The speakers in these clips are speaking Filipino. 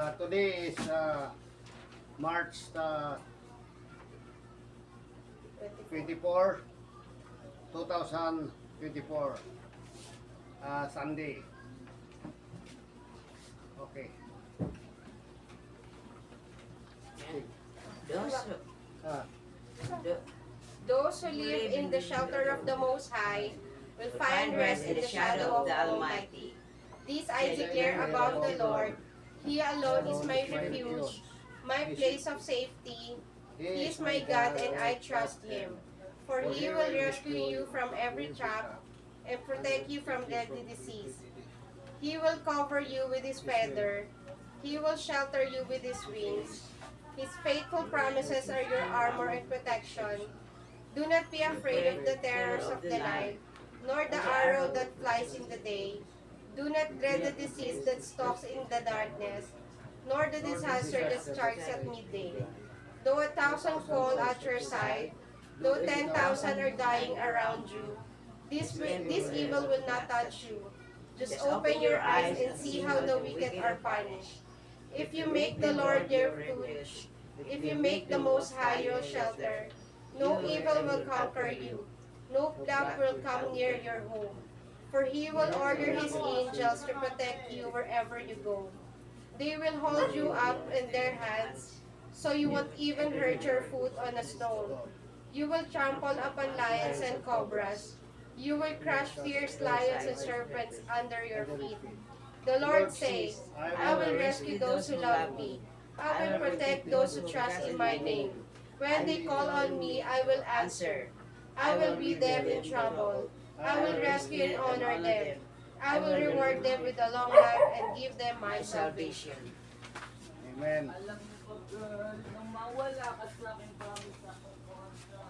Today is March 24, 2024, Sunday. Okay. Those, Ah, tho- Those who live in the shelter of the Most High will find rest in the shadow of the Almighty. This I declare about the Lord. He alone is my refuge, my place of safety. He is my God, and I trust Him. For He will rescue you from every trap and protect you from deadly disease. He will cover you with His feather. He will shelter you with His wings. His faithful promises are your armor and protection. Do not be afraid of the terrors of the night, nor the arrow that flies in the day. Do not dread the disease that stalks in the darkness, nor the disaster that strikes at midday. Though 1,000 fall at your side, though 10,000 are dying around you, this evil will not touch you. Just open your eyes and see how the wicked are punished. If you make the Lord your refuge, if you make the Most High your shelter, no evil will conquer you, no plague will come near your home. For He will order His angels to protect you wherever you go. They will hold you up in their hands, so you won't even hurt your foot on a stone. You will trample upon lions and cobras. You will crush fierce lions and serpents under your feet. The Lord says, I will rescue those who love me. I will protect those who trust in my name. When they call on me, I will answer. I will be them in trouble. I will rescue and honor them. I will reward them with a long life and give them my salvation. Amen. Alam mo, pag nang mawala ka sa aking promise na kukuhan sa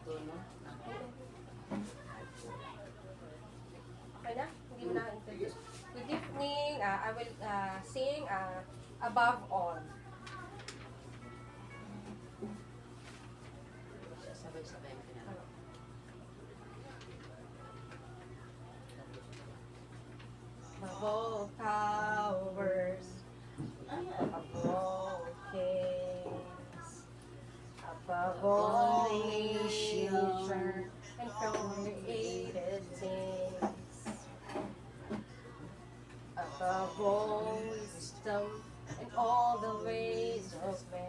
tono. Okay na? Hindi mo na introduce. Good evening. I will sing Above All. Sabay-sabay ang pinaka. Above all powers, above all kings, above all nature and created things, above all wisdom and all the ways of man.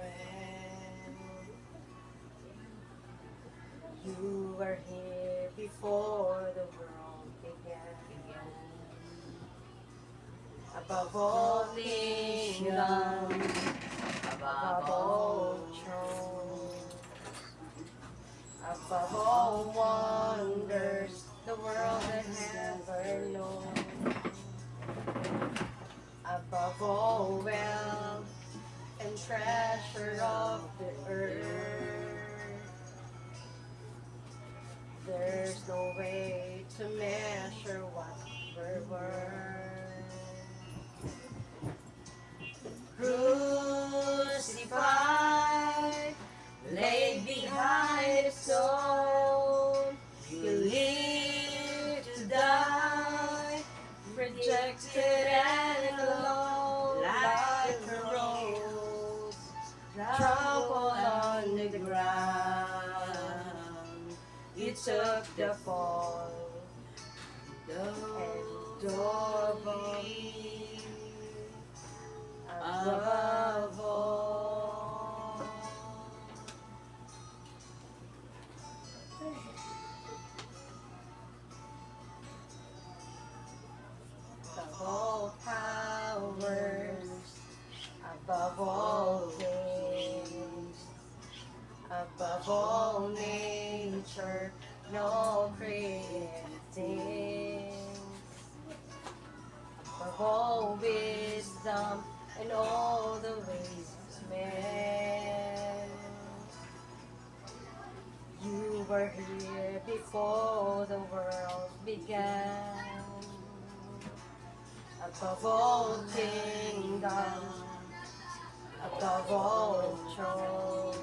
You were here before the world began. Above all nations, above all thrones, above all wonders the world had ever known, above all wealth and treasure of the earth. There's no way to measure what we're worth. Crucified, laid behind a stone, you live to die, rejected and alone, like a rose, trampled on the ground. You took the fall and dove me above all. Above all powers, above all things, above all nature, no created things, above all wisdom and all the ways of man. You were here before the world began. Above all kingdoms, above all thrones,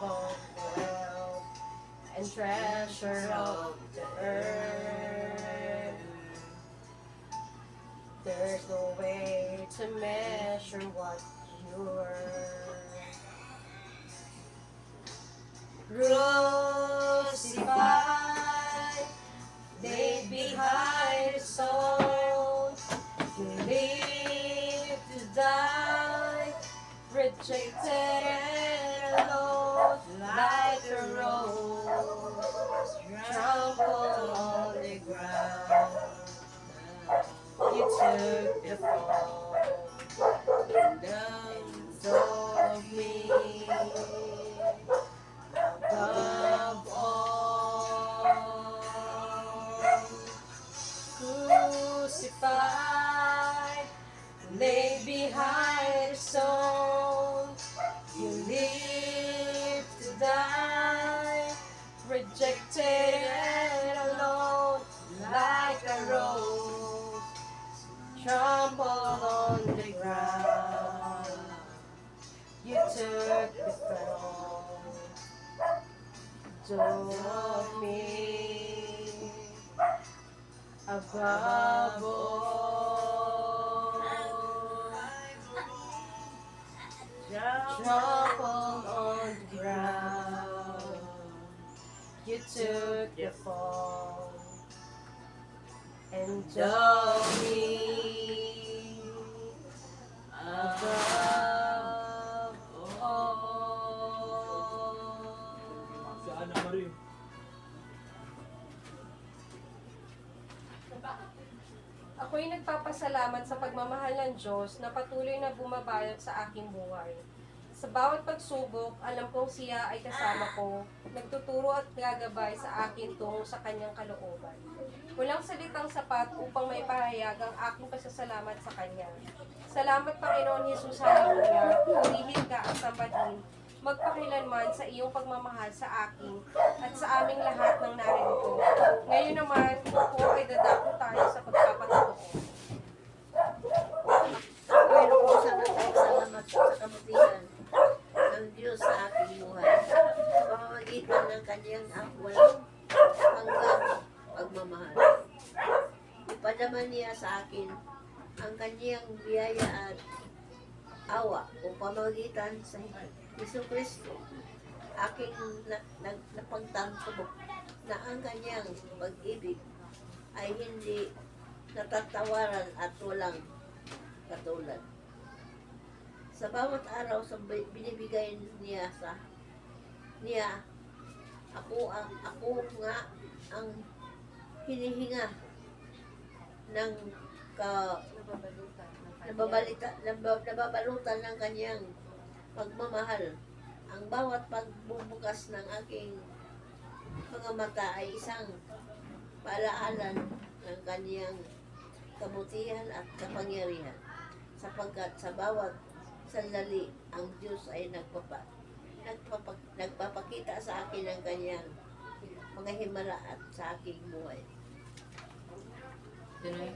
both wealth and treasure of the earth. There's no way to measure what you're crucified, laid behind a stone. You live to die, rejected and alone, like a rose trampled on the ground. You took the fall of me. Above all, crucified, laid behind a stone, you live to die, rejected and alone, like a rose trampled on the ground. You took the throne of me. Above all, trampled on the ground. You took the fall and told me above all. Si Ana Marie. Ako'y nagpapasalamat sa pagmamahal ng Diyos na patuloy na bumabayot sa aking buhay. Sa bawat pagsubok, alam kong siya ay kasama ko, nagtuturo at gagabay sa akin tungo sa kanyang kalooban. Walang salitang sapat upang may pahayag ang aking pasasalamat sa kanya. Salamat Panginoon Jesus, haleluya, purihin ka at sambahin, magpakilanman sa iyong pagmamahal sa akin at sa aming lahat ng naririto. Ngayon naman, po ay dadako tayo sa pagpapatotoo. Panginoon, salamat sa kabutihan ng Diyos sa aking buhay. Sa pamamagitan ng kanyang walang hanggang pagmamahal. Ipadama niya sa akin ang kanyang biyaya at awa o pamamagitan sa Hesus Kristo. Aking napagtanto na ang kanyang pag-ibig ay hindi natatawaran at walang katulad. Sa bawat araw sa binibigay niya ako nga ang hinihinga ng nababalutan ng kanyang pagmamahal. Ang bawat pagbubukas ng aking mga mata ay isang paalaanan ng kanyang kabutihan at kapangyarihan. Sapagkat sa bawat sandali, ang Diyos ay nagpapakita sa akin ng kanyang mga himala at sa aking buhay. Tuloy.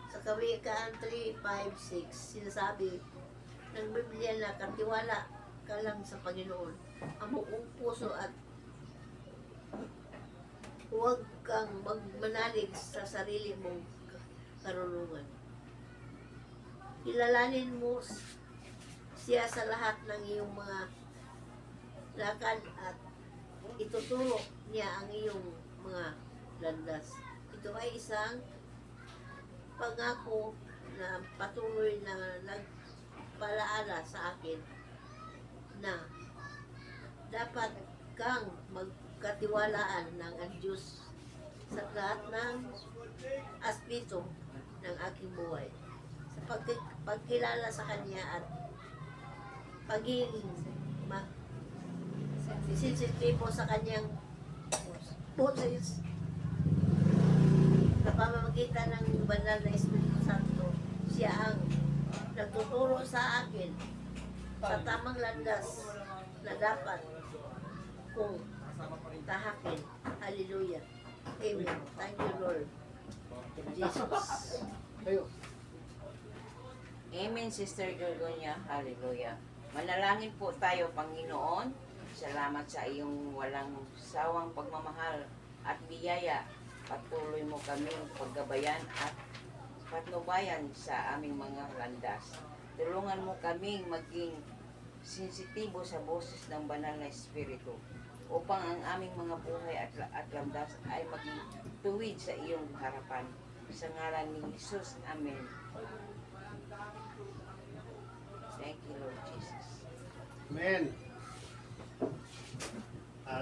Sa Kawikaan 3:5-6, sinasabi ng Biblia na katiwala ka lang sa Panginoon, ang buong puso at huwag kang magmanalig sa sarili mong karunungan. Kilalanin mo siya sa lahat ng iyong mga lakad at ituturo niya ang iyong mga landas. Ito ay isang pangako na patuloy na nagpalaala sa akin na dapat kang magkatiwalaan ng ang Diyos sa lahat ng aspeto ng aking buhay. Sa pagkilala sa Kanya at paging sensitibo sa Kanyang boses sa pamamagitan ng banal na Espiritu Santo, siya ang nagtuturo sa akin sa tamang landas na dapat kong tahakin Hallelujah. Amen. Thank you, Lord. Jesus. Kayo. Amen, Sister Gorgonia. Hallelujah. Manalangin po tayo, Panginoon. Salamat sa iyong walang sawang pagmamahal at biyaya. Patuloy mo kaming paggabayan at patnubayan sa aming mga landas. Tulungan mo kaming maging sensitibo sa boses ng banal na Espiritu upang ang aming mga buhay at landas ay maging tuwid sa iyong harapan. Sa ngalan ni Jesus. Amen. Thank you, Lord Jesus. Amen.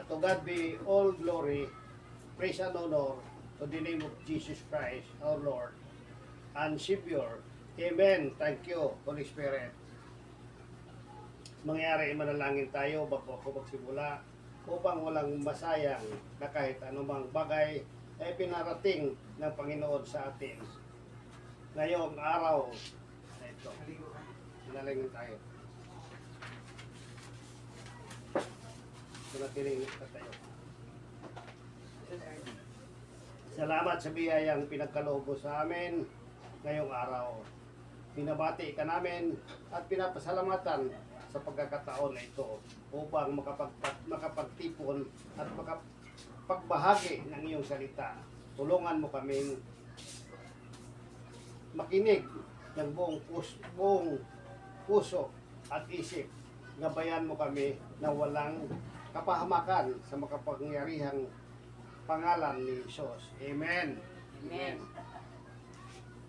To God be all glory, praise and honor to the name of Jesus Christ, our Lord and Savior. Amen. Thank you, Holy Spirit. Mangyari, manalangin tayo bago ako magsimula upang walang masayang na kahit anumang bagay ay pinarating ng Panginoon sa atin. Ngayong araw na ito, manalangin tayo. Manatiling tayo. Salamat sa biyayang pinagkaloob mo sa amin ngayong araw. Binabati ka namin at pinapasalamatan sa pagkakataon na ito upang makapagtipon at makapagbahagi ng iyong salita. Tulungan mo kaming makinig ng buong puso at isip. Gabayan mo kami na walang kapahamakan sa makapangyarihang pangalan ni Jesus. Amen. Amen.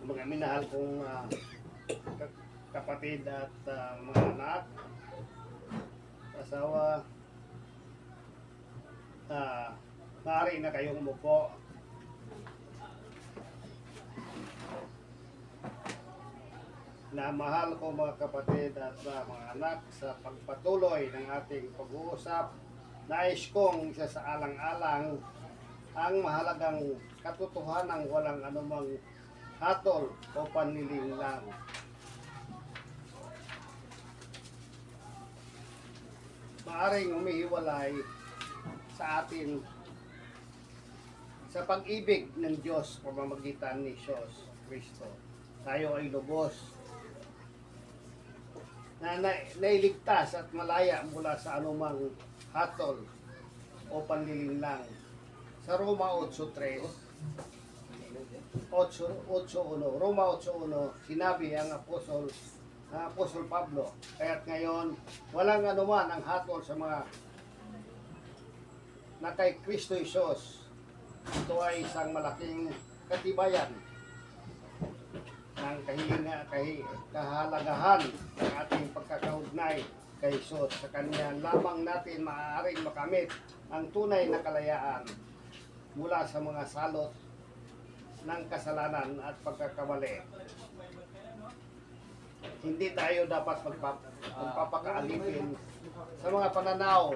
Mga minahal kong kapatid at mga anak, asawa, maaari na kayong umupo. Na mahal ko mga kapatid at mga anak, sa pagpatuloy ng ating pag-uusap, nais kong isa sa alang-alang ang mahalagang katotohanan ng walang anumang hatol o panlilinlang. Maaring humihiwalay sa atin sa pag-ibig ng Diyos pamamagitan ni Jesus Kristo. Tayo ay lubos na nailigtas at malaya mula sa anumang hatol o panlilinlang. Sa Roma 8:3, 8:1, Roma 8:1, sinabi ang Apostol Pablo, kaya't ngayon walang anuman ang hatol sa mga na kay Kristo Jesus. Ito ay isang malaking katibayan ng kahalagahan ng ating pagkakaugnay kay Jesus. Sa Kanya lamang natin maaaring makamit ang tunay na kalayaan mula sa mga salot ng kasalanan at pagkakamali. Hindi tayo dapat magpapakaalipin sa mga pananaw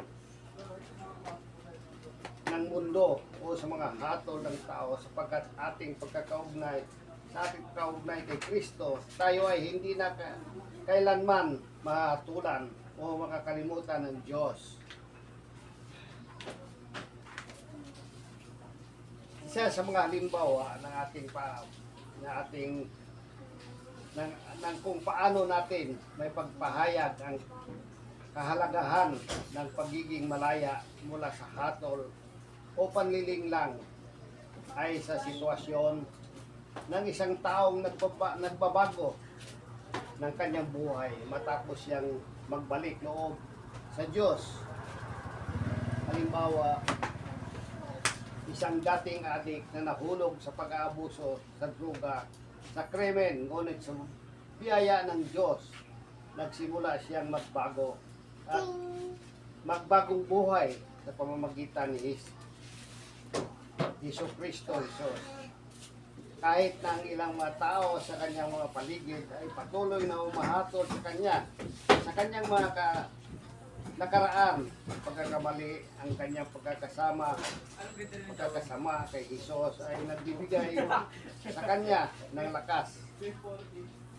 ng mundo o sa mga hatol ng tao, sapagkat ating pagkakaugnay kay Kristo, tayo ay hindi na kailanman mahatulan o makakalimutan ng Diyos. Isa sa mga halimbawa ng kung paano natin may pagpahayag ang kahalagahan ng pagiging malaya mula sa hatol o panlilinglang ay sa sitwasyon ng isang taong nagbabago ng kanyang buhay matapos siyang magbalik loob sa Diyos. Halimbawa, isang dating adik na nahulog sa pag-aabuso sa droga, sa krimen, ngunit sa biyaya ng Diyos, nagsimula siyang magbago at magbagong buhay sa pamamagitan ni Hesus Kristo. Kahit na ang ilang mga tao sa kanyang mga paligid ay patuloy na umahatol sa kanyang mga nakaraan, pagkakamali, ang kanyang pagkakasama kay Hesus ay nagbibigay sa kanya ng lakas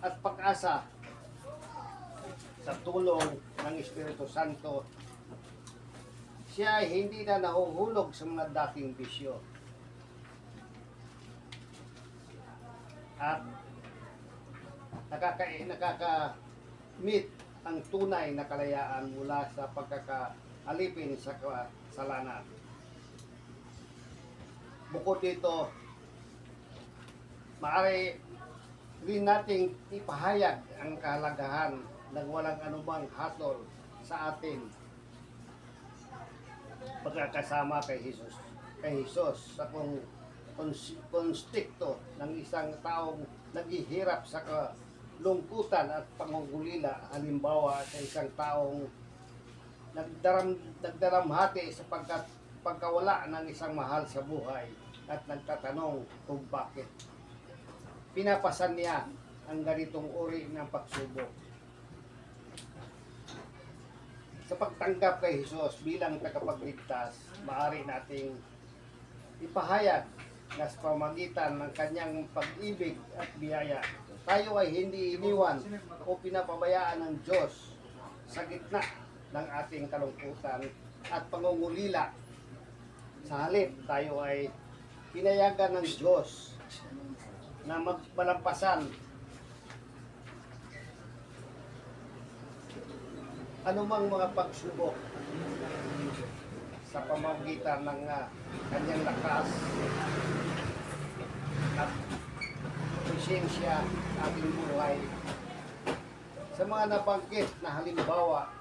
at pag-asa sa tulong ng Espiritu Santo. siya ay hindi na nahuhulog sa mga dating bisyo. At nakaka-meet ang tunay na kalayaan mula sa pagkakaalipin sa kasalanan. Bukod dito, maaari rin nating ipahayag ang kahalagahan ng walang anumang hatol sa atin pagkakasama kay Jesus sa konstikto ng isang taong naghihirap sa kalungkutan at pangungulila, halimbawa sa isang taong nagdaramhati sa pagkawala ng isang mahal sa buhay at nagtatanong kung bakit pinapasan niya ang ganitong uri ng pagsubok. Sa pagtanggap kay Jesus bilang tagapagligtas, maaari nating ipahayag na sa pamagitan ng kanyang pag-ibig at biyaya, tayo ay hindi iniwan o pinapabayaan ng Diyos sa gitna ng ating kalungkutan at pangungulila. Sa halip, tayo ay pinayagan ng Diyos na magpalampasan anumang mga pagsubok sa pamamagitan ng kanyang lakas at presensya ating buhay. Sa mga nabanggit na halimbawa,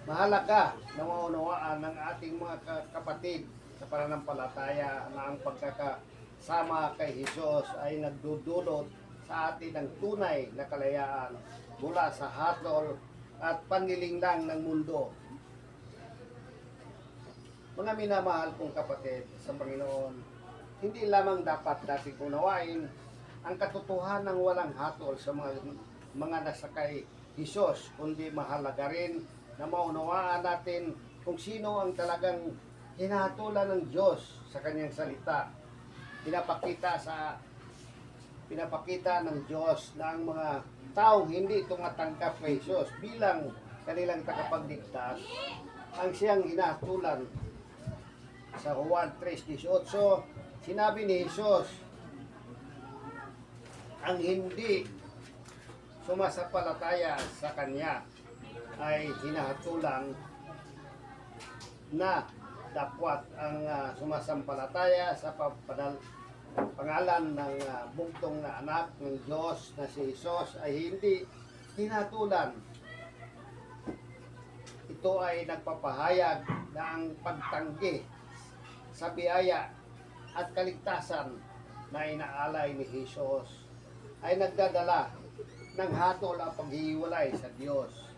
mahalaga na maunawaan ng ating mga kapatid sa pananampalataya na ang pagkakasama kay Jesus ay nagdudulot sa atin ng tunay na kalayaan mula sa hatol at panlilinglang ng mundo. Mga minamahal kong kapatid sa Panginoon, hindi lamang dapat natin unawain ang katotohanan ng walang hatol sa mga nasa kay Jesus, kundi mahalaga rin na maunawaan natin kung sino ang talagang hinahatulan ng Diyos sa kanyang salita. Pinapakita ng Diyos na ang mga taong hindi tumatanggap kay Jesus bilang kanilang tagapagligtas ang siyang hinahatulan. Sa Juan 3:18, sinabi ni Jesus, ang hindi sumasampalataya sa Kanya ay hinahatulan na dapat ang sumasampalataya sa pangalan ng bugtong na anak ng Diyos na si Jesus ay hindi hinatulan. Ito ay nagpapahayag na ang pagtanggi sa biyaya at kaligtasan na inaalay ni Jesus ay nagdadala ng hatol at paghihiwalay sa Diyos.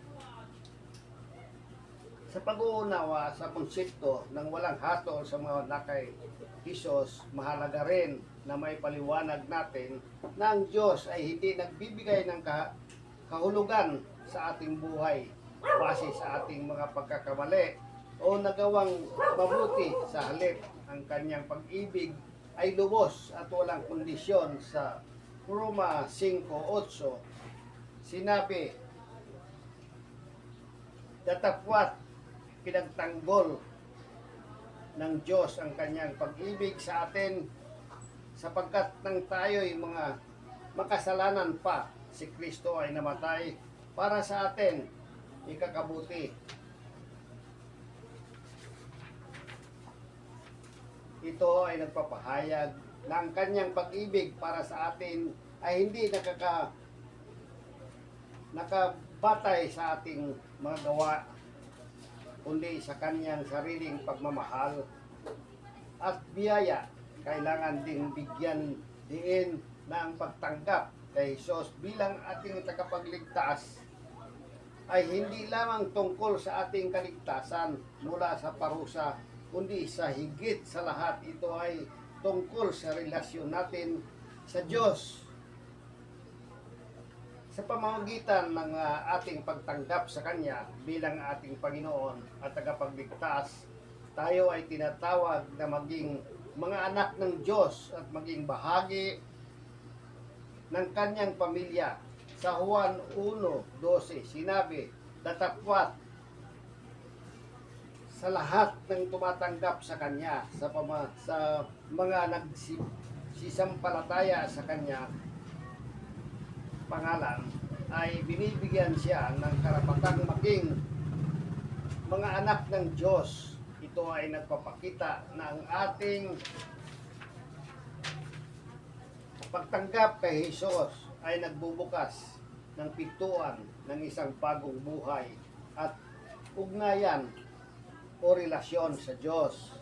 Sa pag-uunawa sa konsepto ng walang hatol sa mga nakay Jesus, mahalaga rin na may paliwanag natin na ang Diyos ay hindi nagbibigay ng kahulugan sa ating buhay base sa ating mga pagkakamali o nagawang mabuti. Sa halip, ang kanyang pag-ibig ay lubos at walang kondisyon. Sa Roma 5:8, sinabi, datapwat pinagtanggol ng Diyos ang kanyang pag-ibig sa atin sapagkat nang tayo'y mga makasalanan pa, si Kristo ay namatay para sa atin, ikakabuti. Ito ay nagpapahayag na ang kanyang pag-ibig para sa atin ay hindi nakabatay sa ating mga gawa, kundi sa kanyang sariling pagmamahal at biyaya. Kailangan ding bigyan diin na ang pagtanggap kay Jesus bilang ating tagapagligtas ay hindi lamang tungkol sa ating kaligtasan mula sa parusa, kundi sa higit sa lahat ito ay tungkol sa relasyon natin sa Diyos. Sa pamamagitan ng ating pagtanggap sa Kanya bilang ating Panginoon at tagapagligtas, tayo ay tinatawag na maging mga anak ng Diyos at maging bahagi ng Kanyang pamilya. Sa Juan 1:12, sinabi, datapwat sa lahat ng tumatanggap sa Kanya, sa mga nagsisampalataya sa Kanya pangalan, ay binibigyan siya ng karapatang maging mga anak ng Diyos. Ito ay nagpapakita na ang ating pagtanggap kay Jesus ay nagbubukas ng pintuan ng isang bagong buhay at ugnayan o relasyon sa Diyos.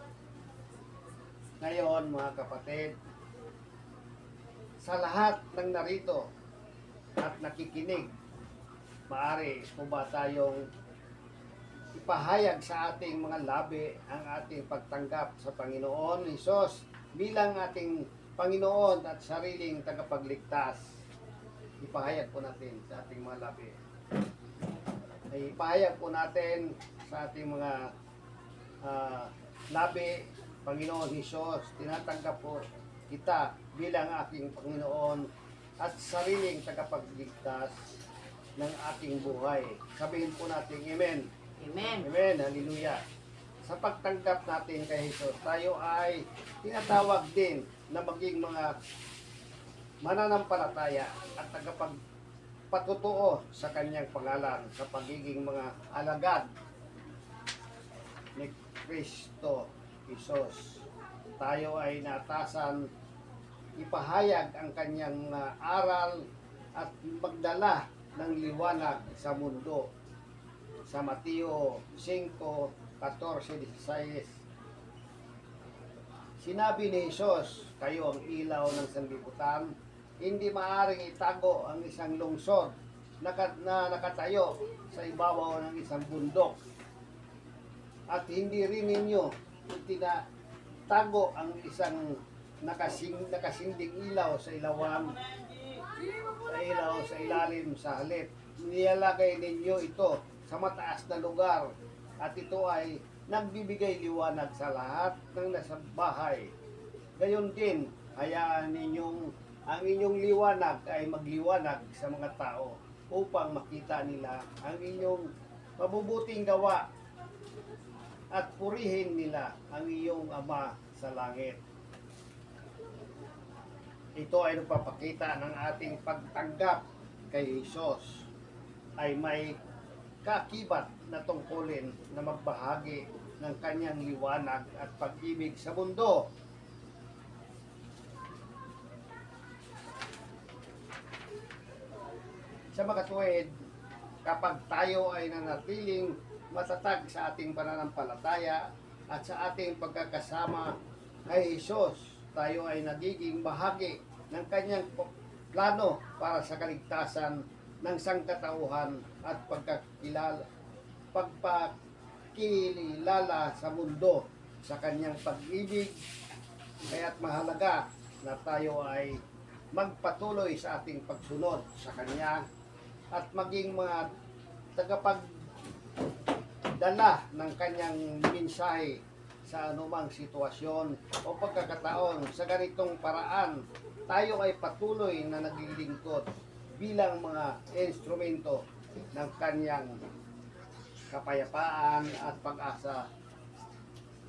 Ngayon, mga kapatid, sa lahat ng narito at nakikinig, maaari po ba tayong ipahayag sa ating mga labi ang ating pagtanggap sa Panginoon Hesus bilang ating Panginoon at sariling tagapagligtas? Ipahayag po natin sa ating mga labi. Ay ipahayag po natin sa ating mga labi, Panginoon Hesus, tinatanggap po kita bilang aking Panginoon at sariling tagapagligtas ng aking buhay. Sabihin po natin, Amen. Amen. Amen. Hallelujah. Sa pagtanggap natin kay Jesus, tayo ay tinatawag din na maging mga mananampalataya at tagapagpatutuo sa kanyang pangalan sa pagiging mga alagad ni Kristo Jesus. Tayo ay natasan ipahayag ang kanyang aral at magdala ng liwanag sa mundo. Sa Mateo 5:14-16, sinabi ni Jesus, kayo ang ilaw ng sanlibutan. Hindi maaaring itago ang isang lungsod na nakatayo sa ibabaw ng isang bundok. At hindi rin ninyo tinatago ang isang nakasinding ilaw sa ilalim sa halip. Nilalagay ninyo ito sa mataas na lugar at ito ay nagbibigay liwanag sa lahat ng nasa bahay. Gayon din, hayaan ninyong ang inyong liwanag ay magliwanag sa mga tao upang makita nila ang inyong mabubuting gawa at purihin nila ang iyong Ama sa langit. Ito ay nagpapakita ng ating pagtanggap kay Jesus ay may kakibat na tungkulin na magbahagi ng kanyang liwanag at pag-ibig sa mundo. Sa makatuwid, kapag tayo ay nanatiling matatag sa ating pananampalataya at sa ating pagkakasama kay Jesus, tayo ay nagiging bahagi ng kanyang plano para sa kaligtasan ng sangkatauhan at pagpakilala sa mundo sa kanyang pag-ibig. Kaya't mahalaga na tayo ay magpatuloy sa ating pagsunod sa kanya at maging mga tagapagdala ng kanyang mensahe sa anumang sitwasyon o pagkakataon. Sa ganitong paraan, tayo ay patuloy na naglilingkod bilang mga instrumento ng kanyang kapayapaan at pag-asa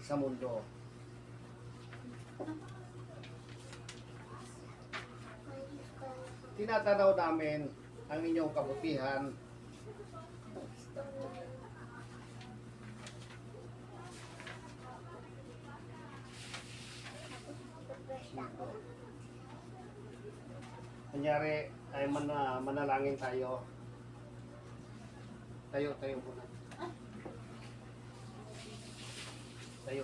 sa mundo. Tinatanaw namin ang inyong kabutihan Kunyari ay manalangin tayo. Tayo muna. Tayo.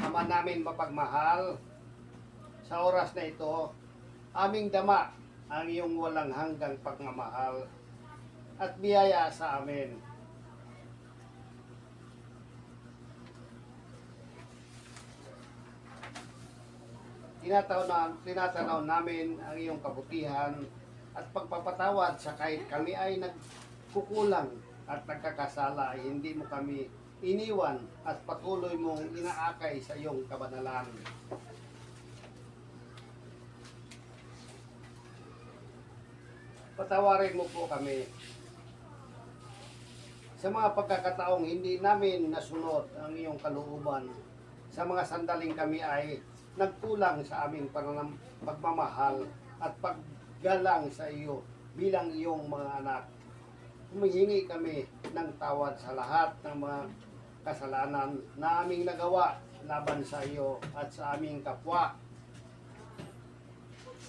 Ama namin mapagmahal, sa oras na ito, aming dama ang iyong walang hanggang pagmamahal at biyaya sa amin. Tinatanaw namin ang iyong kabutihan at pagpapatawad sa kahit kami ay nagkukulang at nagkakasala ay hindi mo kami iniwan at patuloy mong inaakay sa iyong kabanalan. Patawarin mo po kami Sa mga pagkakataong hindi namin nasunod ang iyong kalooban, sa mga sandaling kami ay nagkulang sa aming pagmamahal at paggalang sa iyo bilang iyong mga anak. Humihingi kami ng tawad sa lahat ng mga kasalanan na aming nagawa laban sa iyo at sa aming kapwa.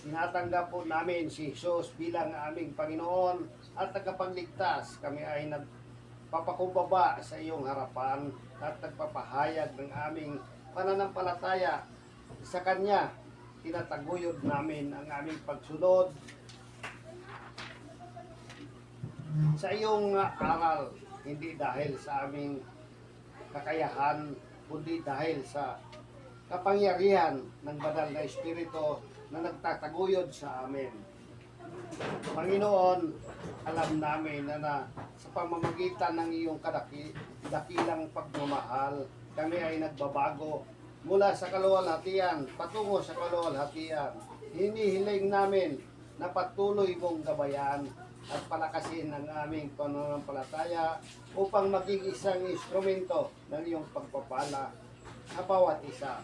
Tinatanggap po namin si Jesus bilang aming Panginoon at tagapagligtas. Kami ay nagpapakumbaba sa iyong harapan at nagpapahayag ng aming pananampalataya sa Kanya. Tinataguyod namin ang aming pagsunod sa iyong aral, hindi dahil sa aming kakayahan, kundi dahil sa kapangyarihan ng banal na Espiritu na nagtataguyod sa amin. Panginoon, alam namin na sa pamamagitan ng iyong dakilang pagmamahal, kami ay nagbabago mula sa kaluwalhatian patungo sa kaluwalhatian. Hinihiling namin na patuloy mong gabayan at palakasin ang aming pananampalataya upang maging isang instrumento ng iyong pagpapala sa bawat isa.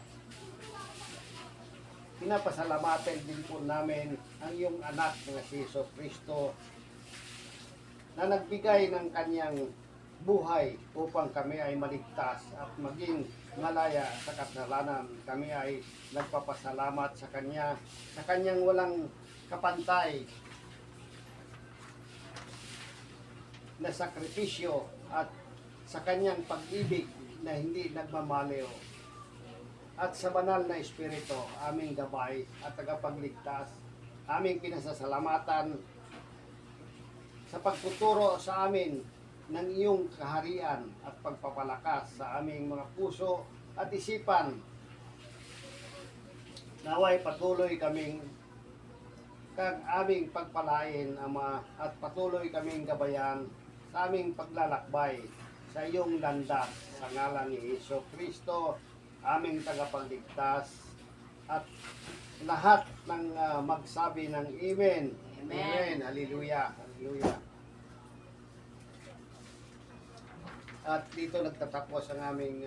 Pinapasalamatan din po namin ang iyong anak na si Jesu Kristo na nagbigay ng kanyang buhay upang kami ay maligtas at maging malaya sa kasalanan. Kami ay nagpapasalamat sa kanya, sa kanyang walang kapantay na sakripisyo at sa kanyang pag-ibig na hindi nagmamaliw. At sa banal na Espiritu, aming gabay at tagapagligtas, aming pinasasalamatan sa pagtuturo sa amin ng iyong kaharian at pagpapalakas sa aming mga puso at isipan. Naway patuloy kaming aming pagpalain, Ama, at patuloy kaming gabayan sa aming paglalakbay sa iyong landas sa ngalan ni Hesus Kristo, aming tagapagligtas, at lahat ng magsabi ng Amen. Amen. Hallelujah. Hallelujah. At dito nagtatapos ang aming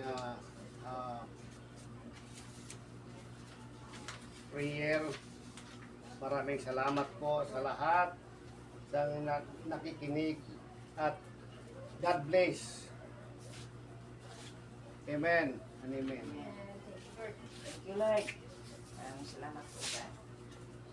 prayer. Maraming salamat po sa lahat sa nakikinig at God bless. Amen and amen. Thank you, Lord. Salamat po, God.